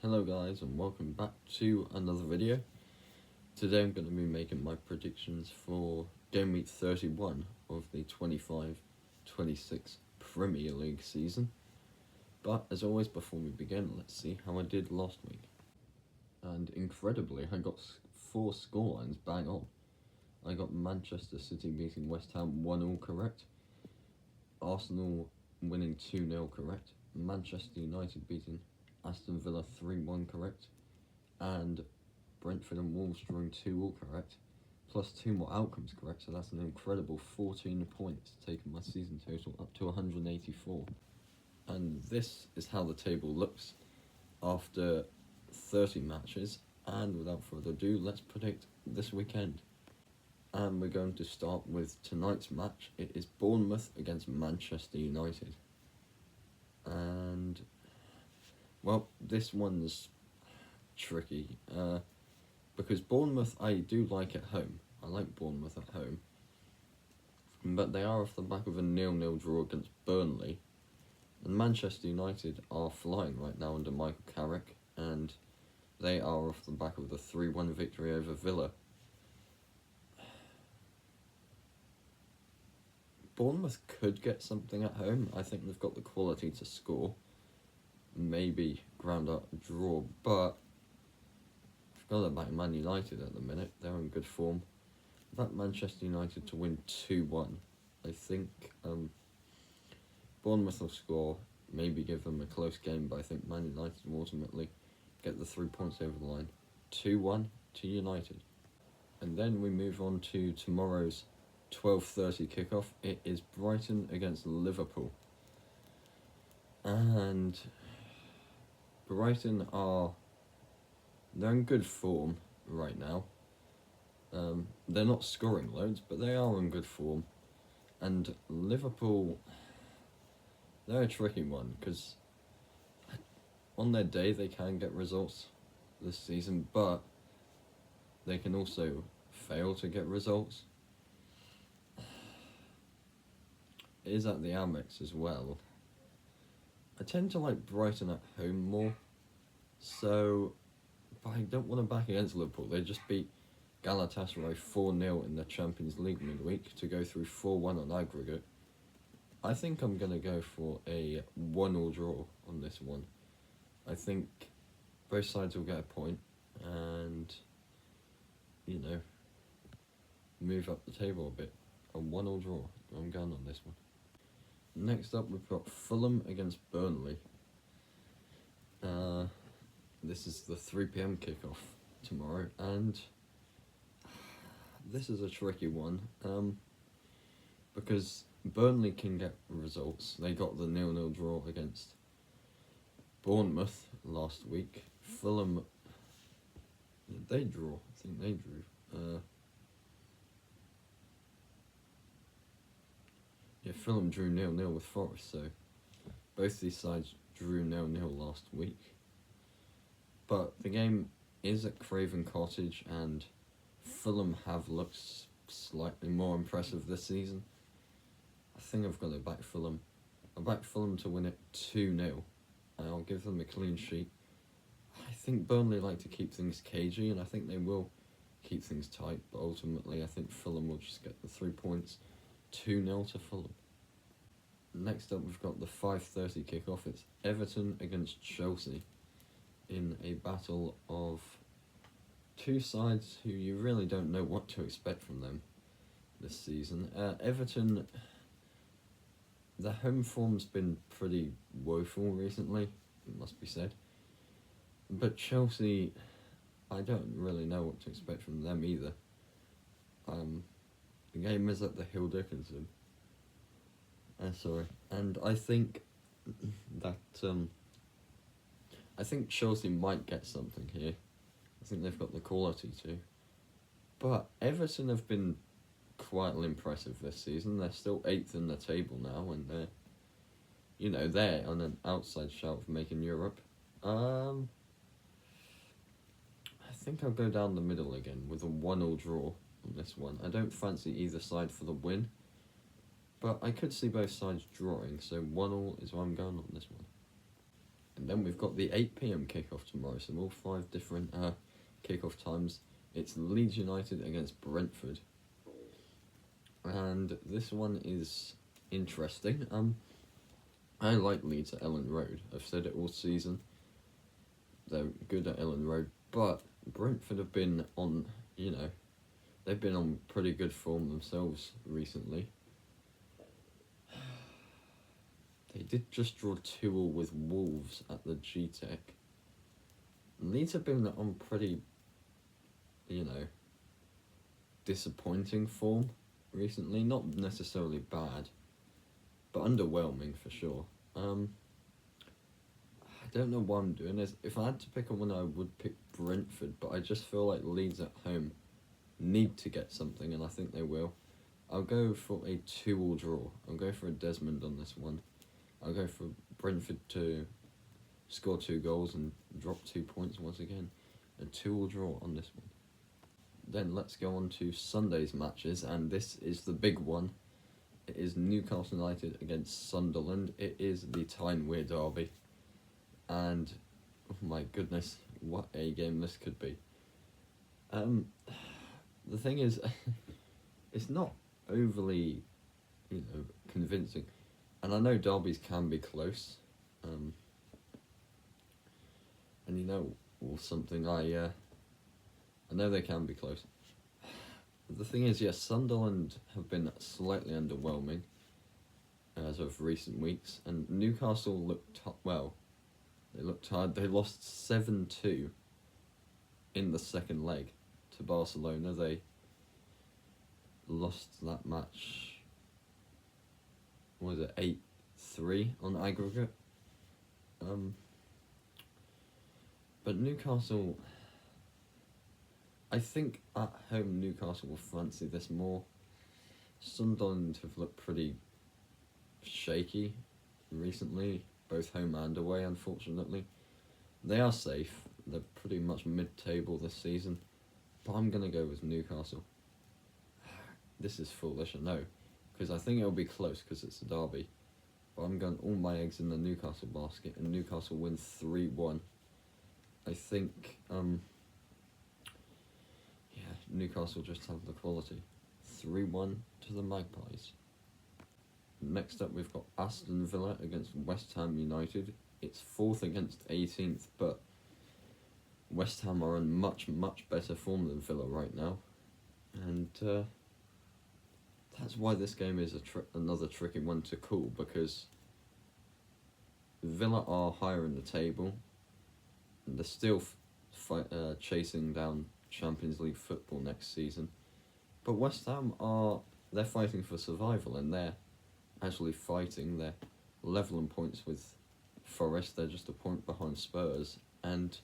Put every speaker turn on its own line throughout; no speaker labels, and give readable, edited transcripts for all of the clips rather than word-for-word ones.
Hello guys and welcome back to another video. Today I'm going to be making my predictions for Gameweek 31 of the 25-26 Premier League season. But as always, before we begin, let's see how I did last week. And incredibly, I got 4 scorelines bang on. I got Manchester City beating West Ham 1-0 correct, Arsenal winning 2-0 correct, Manchester United beating Aston Villa 3-1 correct, and Brentford and Wolves drawing 2-2 correct, plus 2 more outcomes correct, so that's an incredible 14 points, taking my season total up to 184. And this is how the table looks after 30 matches, and without further ado, let's predict this weekend. And we're going to start with tonight's match. It is Bournemouth against Manchester United. And well, this one's tricky, because Bournemouth I do like at home. I like Bournemouth at home. But they are off the back of a 0-0 draw against Burnley. And Manchester United are flying right now under Michael Carrick, and they are off the back of the 3-1 victory over Villa. Bournemouth could get something at home. I think they've got the quality to score. Maybe ground out a draw, but I've got to back Man United at the minute. They're in good form. Back Manchester United to win 2-1. I think Bournemouth will score, maybe give them a close game, but I think Man United will ultimately get the 3 points over the line. 2-1 to United. And then we move on to tomorrow's 12:30 kickoff. It is Brighton against Liverpool. And Brighton they're in good form right now. They're not scoring loads, but they are in good form. And Liverpool, they're a tricky one, because on their day they can get results this season, but they can also fail to get results. It is at the Amex as well. I tend to like Brighton at home more, but I don't want to back against Liverpool. They just beat Galatasaray 4-0 in the Champions League midweek to go through 4-1 on aggregate. I think I'm going to go for a 1-1 draw on this one. I think both sides will get a point and, move up the table a bit. A 1-1 draw. I'm going on this one. Next up, we've got Fulham against Burnley. This is the 3 PM kickoff tomorrow, and this is a tricky one, because Burnley can get results. They got the 0-0 draw against Bournemouth last week. Fulham, they draw. I think they drew. Fulham drew 0-0 with Forest, so both these sides drew 0-0 last week. But the game is at Craven Cottage, and Fulham have looked slightly more impressive this season. I think I've got to back Fulham. I'll back Fulham to win it 2-0, and I'll give them a clean sheet. I think Burnley like to keep things cagey, and I think they will keep things tight, but ultimately I think Fulham will just get the 3 points. 2-0 to Fulham. Next up, we've got the 5:30 kickoff. It's Everton against Chelsea in a battle of two sides who you really don't know what to expect from them this season. Everton, the home form's been pretty woeful recently, it must be said. But Chelsea, I don't really know what to expect from them either. The game is at the Hill Dickinson. And I think that I think Chelsea might get something here. I think they've got the quality to. But Everton have been quietly impressive this season. They're still 8th in the table now, and they're on an outside shout of making Europe. I think I'll go down the middle again with a 1-1 draw on this one. I don't fancy either side for the win, but I could see both sides drawing, so 1-1 is where I'm going on this one. And then we've got the 8 p.m. kickoff tomorrow, so all 5 different kickoff times. It's Leeds United against Brentford. And this one is interesting. I like Leeds at Ellen Road. I've said it all season. They're good at Ellen Road, but Brentford have been on, they've been on pretty good form themselves recently. They did just draw 2-2 with Wolves at the G-Tech. Leeds have been on pretty, disappointing form recently. Not necessarily bad, but underwhelming for sure. I don't know why I'm doing this. If I had to pick a winner, I would pick Brentford, but I just feel like Leeds at home need to get something, and I think they will. I'll go for a 2-2 draw. I'll go for a Desmond on this one. I'll go for Brentford to score 2 goals and drop 2 points once again. A 2-2 draw on this one. Then let's go on to Sunday's matches, and this is the big one. It is Newcastle United against Sunderland. It is the Tyne-Wear derby. And, oh my goodness, what a game this could be. The thing is, it's not overly, convincing. And I know derbies can be close. And something I know they can be close. The thing is, yes, Sunderland have been slightly underwhelming as of recent weeks, and Newcastle looked they looked tired. They lost 7-2 in the second leg to Barcelona. They lost that match, 8-3 on aggregate. But Newcastle, I think at home Newcastle will fancy this more. Sunderland have looked pretty shaky recently, both home and away, unfortunately. They are safe. They're pretty much mid-table this season. But I'm going to go with Newcastle. This is foolish, I know, because I think it'll be close because it's a derby. But I'm going all my eggs in the Newcastle basket, and Newcastle win 3-1. I think, Newcastle just have the quality. 3-1 to the Magpies. Next up, we've got Aston Villa against West Ham United. It's 4th against 18th, but West Ham are in much, much better form than Villa right now. And that's why this game is another tricky one to call, because Villa are higher in the table. They're still chasing down Champions League football next season. But West Ham they're fighting for survival, and they're actually fighting. They're leveling points with Forest. They're just a point behind Spurs. And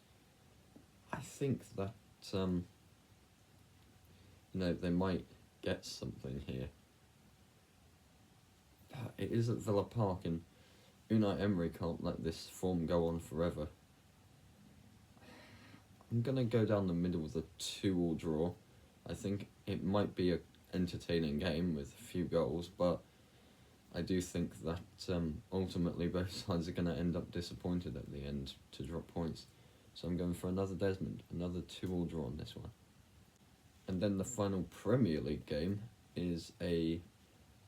I think that, they might get something here. But it is at Villa Park, and Unai Emery can't let this form go on forever. I'm going to go down the middle with a 2-2 draw. I think it might be an entertaining game with a few goals, but I do think that ultimately both sides are going to end up disappointed at the end to drop points. So I'm going for another Desmond, another 2-2 draw on this one. And then the final Premier League game is a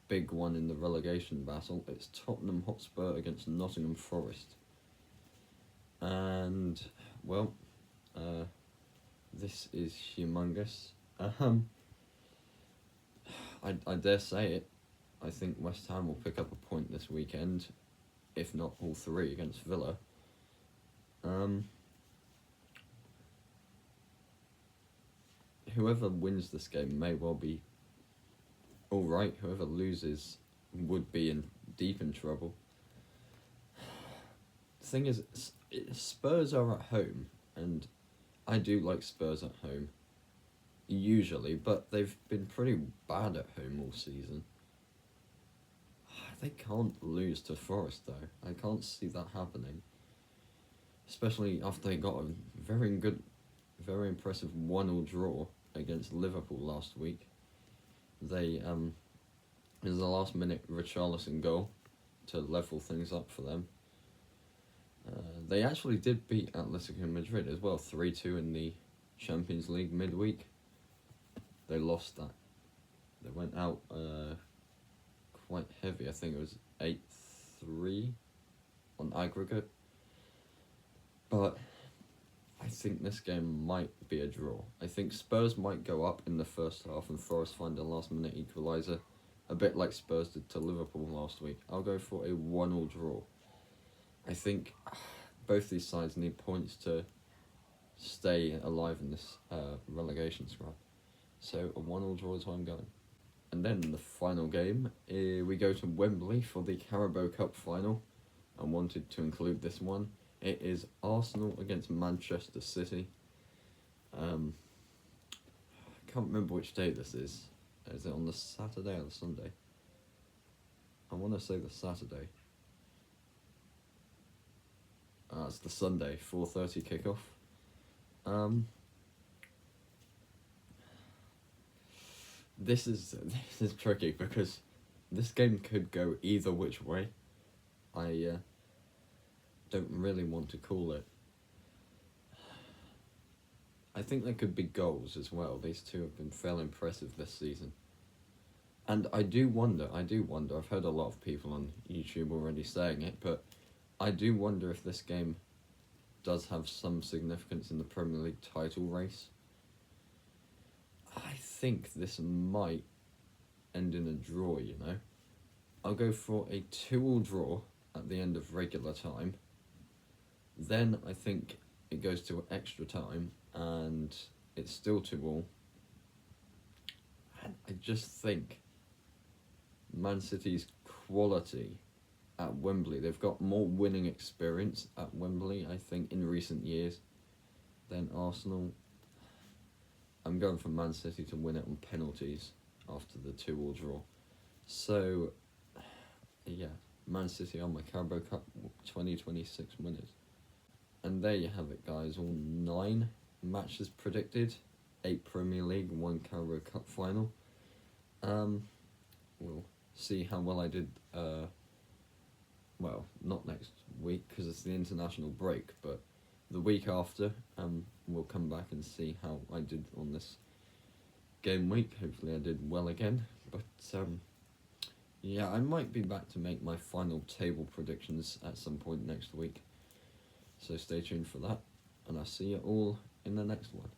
big one in the relegation battle. It's Tottenham Hotspur against Nottingham Forest. And, this is humongous. I dare say it. I think West Ham will pick up a point this weekend, if not all 3 against Villa. Whoever wins this game may well be alright. Whoever loses would be deep in trouble. The thing is, Spurs are at home, and I do like Spurs at home, usually, but they've been pretty bad at home all season. They can't lose to Forest, though. I can't see that happening. Especially after they got a very good, very impressive 1-1 draw against Liverpool last week. It was the last minute Richarlison goal to level things up for them. They actually did beat Atletico Madrid as well, 3-2 in the Champions League midweek. They lost that. They went out quite heavy. I think it was 8-3 on aggregate. But I think this game might be a draw. I think Spurs might go up in the first half and Forest find a last-minute equaliser, a bit like Spurs did to Liverpool last week. I'll go for a 1-1 draw. I think both these sides need points to stay alive in this relegation scrap. So a 1-1 draw is where I'm going. And then the final game, we go to Wembley for the Carabao Cup Final. I wanted to include this one. It is Arsenal against Manchester City. I can't remember which day this is. Is it on the Saturday or the Sunday? I want to say the Saturday. It's the Sunday, 4:30 kickoff. This is tricky because this game could go either which way. I don't really want to call it. I think there could be goals as well. These two have been fairly impressive this season. And I do wonder, I've heard a lot of people on YouTube already saying it, but I do wonder if this game does have some significance in the Premier League title race. I think this might end in a draw, you know. I'll go for a 2-2 draw at the end of regular time. Then I think it goes to extra time and it's still 2-2. I just think Man City's quality at Wembley, they've got more winning experience at Wembley, I think, in recent years than Arsenal. I'm going for Man City to win it on penalties after the 2-2 draw. So, yeah, Man City are my Carabao Cup 2026 winners. And there you have it, guys. All 9 matches predicted. 8 Premier League, 1 Carabao Cup Final. We'll see how well I did. Well, not next week because it's the international break, but the week after, we'll come back and see how I did on this game week. Hopefully I did well again. But, yeah, I might be back to make my final table predictions at some point next week. So stay tuned for that, and I'll see you all in the next one.